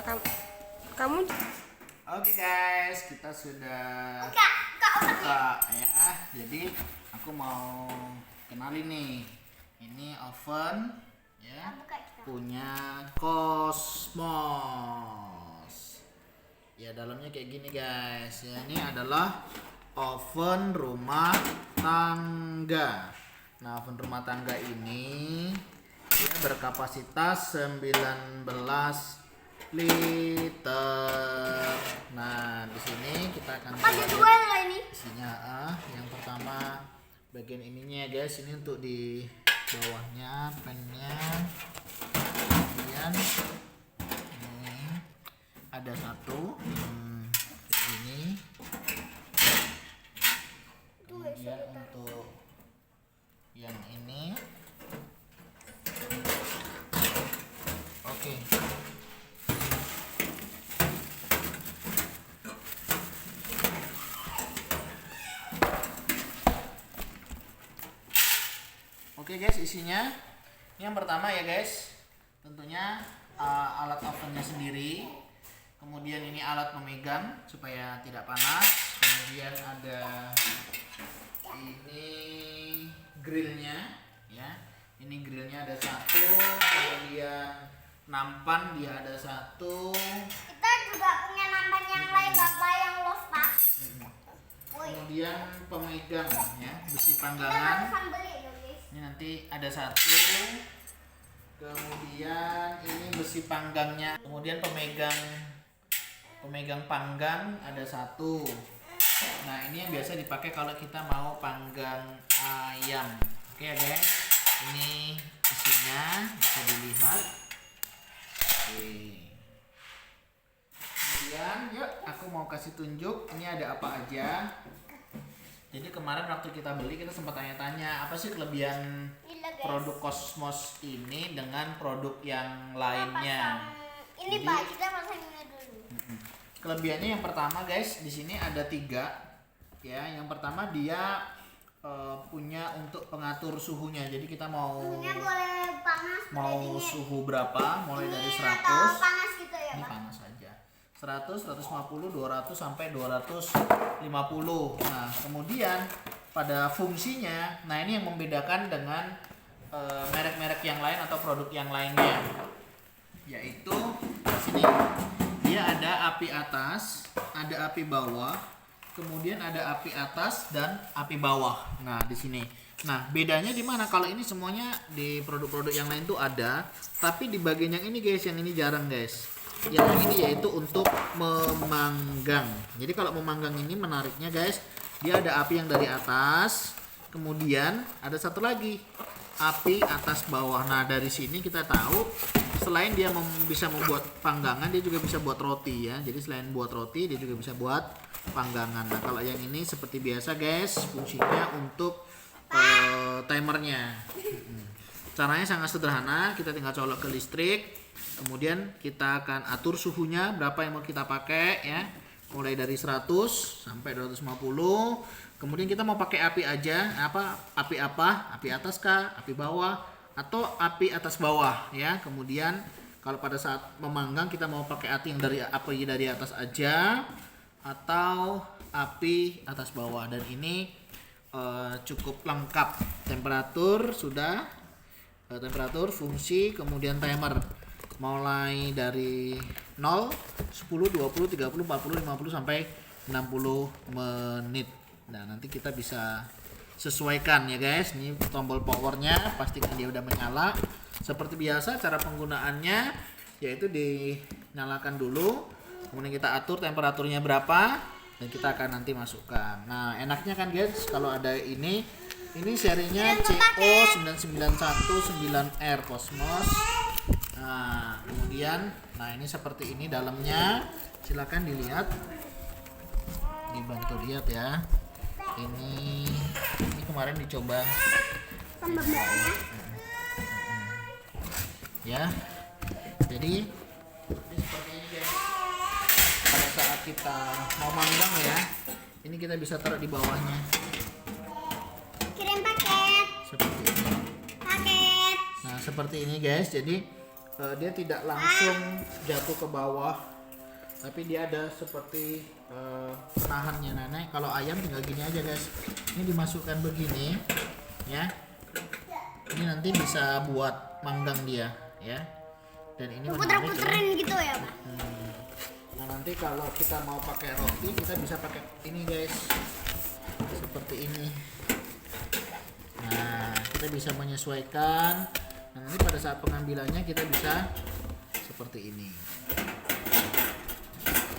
Nah, kamu. Oke guys, kita sudah buka ya. Jadi aku mau kenalin nih. Ini oven ya. Punya Cosmos. Ya, dalamnya kayak gini guys. Ya, ini adalah oven rumah tangga. Nah, oven rumah tangga ini berkapasitas 19 liter. Nah, di sini kita akan lihat isinya. Yang pertama bagian ininya ya guys, ini untuk di bawahnya pennya. Kemudian ini ada satu kayak gini. Kemudian untuk yang ini, oke. Oke guys, isinya yang pertama ya guys, tentunya alat ovennya sendiri. Kemudian ini alat memegang supaya tidak panas. Kemudian ada ini grillnya ya. Ini grillnya ada satu. Kemudian nampan dia ada satu. Kita juga punya nampan yang lain, Bapak, yang lost pak. Kemudian pemegang ya, besi Kita panggangan. barusan beli loh guys. Ini nanti ada satu. Kemudian ini besi panggangnya. Kemudian pemegang panggang ada satu. Nah, ini yang biasa dipakai kalau kita mau panggang ayam. Oke ya guys. Ini isinya bisa dilihat. Oke. Kemudian yuk aku mau kasih tunjuk ini ada apa aja. Jadi kemarin waktu kita beli kita sempat tanya-tanya apa sih kelebihan produk Cosmos ini dengan produk yang lainnya. Ini Jadi, Pak, kita pasangnya dulu. Kelebihannya yang pertama guys, di sini ada 3 ya. Yang pertama dia punya untuk pengatur suhunya. Jadi kita mau Suhunya boleh panas, boleh dingin. suhu berapa, mulai dari Dingin 100. atau panas gitu ya Ini Pak? panas aja. 100, 150, 200 sampai 250. Nah, kemudian pada fungsinya, nah ini yang membedakan dengan merek-merek yang lain atau produk yang lainnya. Yaitu di sini dia ada api atas, ada api bawah, kemudian ada api atas dan api bawah. Nah, di sini. Nah, bedanya di mana? Kalau ini semuanya di produk-produk yang lain tuh ada, tapi di bagian yang ini guys, yang ini jarang guys. Yang ini yaitu untuk memanggang. Jadi kalau memanggang ini menariknya guys, dia ada api yang dari atas, kemudian ada satu lagi api atas bawah. Nah, dari sini kita tahu selain dia bisa membuat panggangan, dia juga bisa buat roti ya. Jadi selain buat roti, dia juga bisa buat panggangan. Nah, kalau yang ini seperti biasa guys, fungsinya untuk timernya. Caranya sangat sederhana, kita tinggal colok ke listrik. Kemudian kita akan atur suhunya berapa yang mau kita pakai ya. Mulai dari 100 sampai 250. Kemudian kita mau pakai api aja, api atas kah, api bawah atau api atas bawah ya. Kemudian kalau pada saat memanggang kita mau pakai api dari atas aja atau api atas bawah. Dan ini cukup lengkap. Temperatur sudah, temperatur, fungsi, kemudian timer mulai dari 0, 10, 20, 30, 40, 50 sampai 60 menit. Nah, nanti kita bisa sesuaikan ya guys. Ini tombol powernya, pastikan dia udah menyala. Seperti biasa cara penggunaannya yaitu dinyalakan dulu, kemudian kita atur temperaturnya berapa dan kita akan nanti masukkan. Nah, enaknya kan guys kalau ada ini serinya CO9919R Cosmos. Nah, kemudian ini seperti ini dalamnya. Silakan dilihat. Dibantu lihat ya. Ini kemarin dicoba ya. Jadi seperti ini guys. Pada saat kita mau manggang ya, ini kita bisa taruh di bawahnya. Kirim paket. Seperti ini. Paket. Nah, seperti ini guys. Jadi dia tidak langsung jatuh ke bawah, tapi dia ada seperti penahannya. Nah, kalau ayam tinggal gini aja guys, ini dimasukkan begini ya, ini nanti bisa buat manggang dia ya, dan ini menarik ya. Puter-puterin gitu ya Pak. Nah nanti kalau kita mau pakai roti kita bisa pakai ini guys, seperti ini. Nah kita bisa menyesuaikan. Nah, nanti pada saat pengambilannya kita bisa seperti ini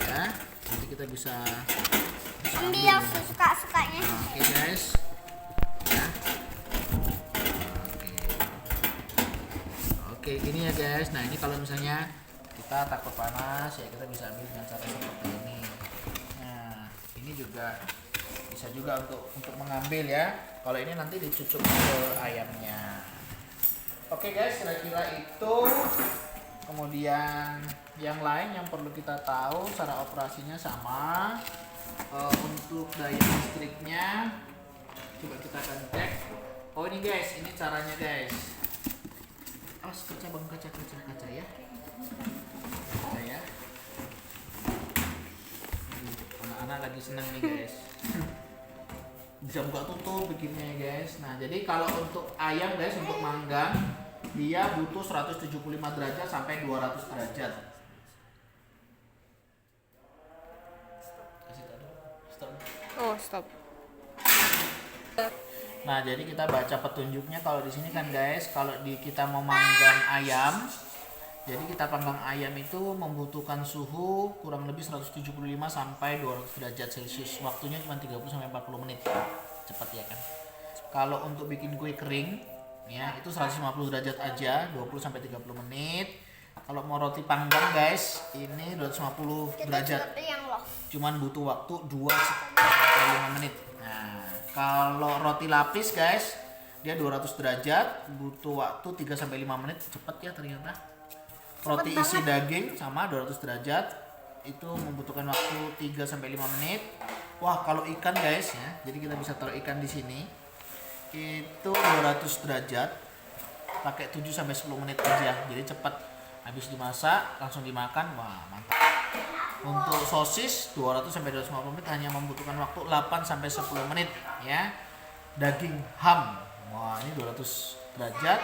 ya, nanti kita bisa Ambil yang suka-sukanya. Oke guys ya. Oke gini ya guys. Nah ini kalau misalnya kita takut panas ya kita bisa ambil dengan cara seperti ini. Nah ini juga bisa juga untuk mengambil ya, kalau ini nanti dicucuk ke ayamnya. Oke guys, kira-kira itu. Kemudian yang lain yang perlu kita tahu, cara operasinya sama. Untuk daya listriknya coba kita akan cek. Oh ini guys, ini caranya guys. Awas kaca bang, kaca ya. Kaca ya. Anak-anak lagi senang nih guys. Bisa buka tutup begini ya guys. Nah jadi kalau untuk ayam guys, untuk manggang dia butuh 175 derajat sampai 200 derajat. Kasih tahu. Stop. Oh, stop. Nah, jadi kita baca petunjuknya kalau di sini kan guys, kalau kita mau manggang ayam, jadi kita panggang ayam itu membutuhkan suhu kurang lebih 175 sampai 200 derajat Celcius. Waktunya cuma 30 sampai 40 menit. Cepat ya kan. Kalau untuk bikin kue kering ya, itu 150 derajat aja, 20 sampai 30 menit. Kalau mau roti panggang guys, ini 250 derajat. Cuman butuh waktu 2 sampai 5 menit. Nah, kalau roti lapis guys, dia 200 derajat, butuh waktu 3 sampai 5 menit. Cepet ya ternyata. Roti isi daging sama 200 derajat, itu membutuhkan waktu 3 sampai 5 menit. Wah, kalau ikan guys ya, jadi kita bisa taruh ikan di sini. Itu 200 derajat, pakai 7 sampai 10 menit aja. Jadi cepat, habis dimasak langsung dimakan. Wah, mantap. Untuk sosis 200 sampai 250 menit hanya membutuhkan waktu 8 sampai 10 menit ya. Daging ham, wah ini 200 derajat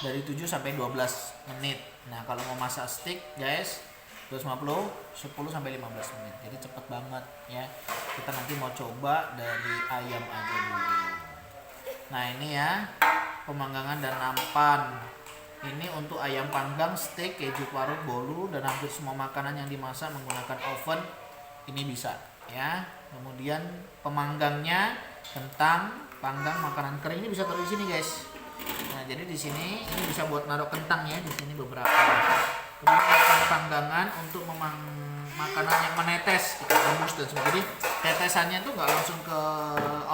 dari 7 sampai 12 menit. Nah kalau mau masak steak guys 250 10 sampai 15 menit. Jadi cepet banget ya. Kita nanti mau coba dari ayam aja dulu. Nah ini ya pemanggangan dan nampan. Ini untuk ayam panggang, steak, keju parut, bolu, dan hampir semua makanan yang dimasak menggunakan oven ini bisa ya. Kemudian pemanggangnya kentang, panggang, makanan kering ini bisa taruh di sini guys. Nah jadi di sini ini bisa buat naruh kentang ya, di sini beberapa. Kemudian panggangan untuk makanan yang menetes, kita rebus dan sebagainya. Jadi tetesannya tuh nggak langsung ke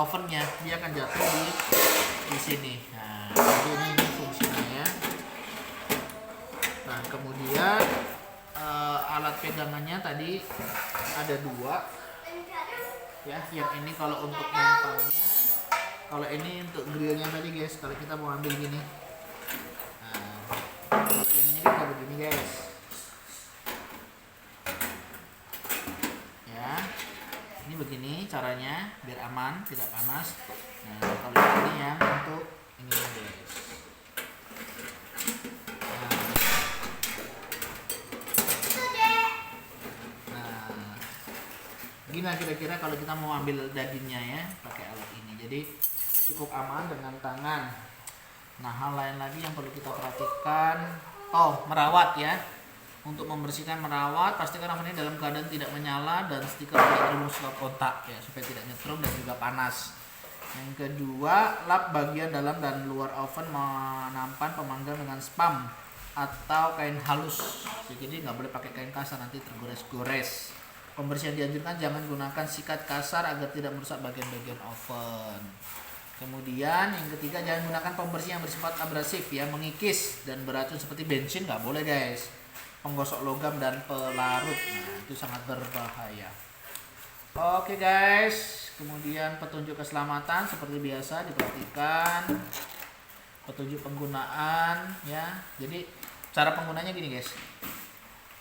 ovennya, dia akan jatuh di sini. Nah jadi ini fungsinya ya. Nah kemudian alat pegangannya tadi ada 2 ya, yang ini kalau untuk nampangnya, kalau ini untuk grillnya tadi guys, kalau kita mau ambil gini. Nah kalau yang ini kita begini guys ya, ini begini caranya biar aman, tidak panas. Nah kalau ini yang untuk ini guys. Gimana kira-kira kalau kita mau ambil dagingnya ya pakai alat ini, jadi cukup aman dengan tangan. Nah hal lain lagi yang perlu kita perhatikan, merawat ya. Untuk membersihkan merawat, pastikan oven ini dalam keadaan tidak menyala dan stiker tidak terhubung stop kontak ya, supaya tidak nyetrum dan juga panas. Yang kedua, lap bagian dalam dan luar oven menampan pemanggang dengan spam atau kain halus. Jadi nggak boleh pakai kain kasar, nanti tergores-gores. Pembersihan dianjurkan jangan gunakan sikat kasar agar tidak merusak bagian-bagian oven. Kemudian yang ketiga, jangan gunakan pembersih yang bersifat abrasif ya, mengikis dan beracun seperti bensin, nggak boleh guys. Penggosok logam dan pelarut, nah itu sangat berbahaya. Oke guys, kemudian petunjuk keselamatan seperti biasa diperhatikan. Petunjuk penggunaan ya. Jadi Cara penggunanya gini guys.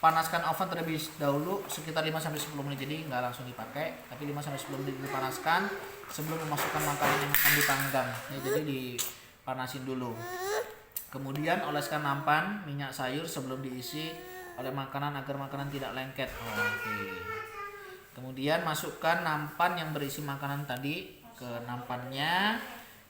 Panaskan oven terlebih dahulu sekitar 5-10 menit, jadi nggak langsung dipakai, tapi 5-10 menit dipanaskan sebelum memasukkan makanan yang akan dipanggang ya, jadi dipanasin dulu. Kemudian oleskan nampan minyak sayur sebelum diisi oleh makanan agar makanan tidak lengket. Oke. Kemudian masukkan nampan yang berisi makanan tadi ke nampannya.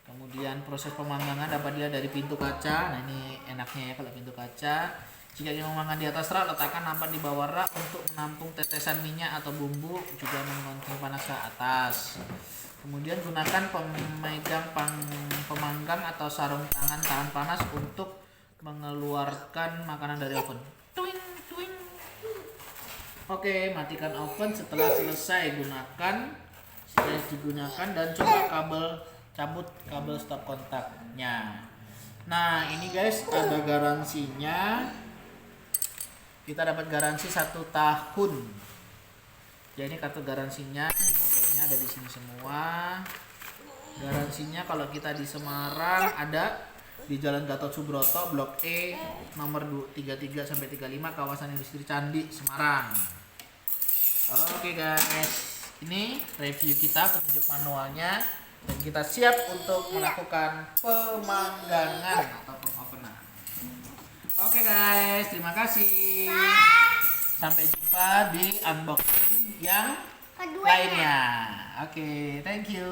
Kemudian proses pemanggangan dapat dilihat dari pintu kaca. Nah ini enaknya ya kalau pintu kaca. Jika ingin memanggang di atas rak, letakkan nampan di bawah rak untuk menampung tetesan minyak atau bumbu, juga mengontrol panas ke atas. Kemudian gunakan pemanggang atau sarung tangan tahan panas untuk mengeluarkan makanan dari oven. Twing, twing. Oke, matikan oven setelah selesai digunakan dan coba cabut kabel stop kontaknya. Nah ini guys ada garansinya. Kita dapat garansi 1 tahun. Jadi kartu garansinya, modelnya ada di sini semua. Garansinya kalau kita di Semarang ada di Jalan Gatot Subroto, Blok E, nomor 33 sampai 35, kawasan Industri Candi, Semarang. Oke guys, ini review kita petunjuk manualnya dan kita siap untuk melakukan pemanggangan atau pengovenan. Oke guys, terima kasih. Sampai jumpa di unboxing yang Keduanya. lainnya. Oke, thank you.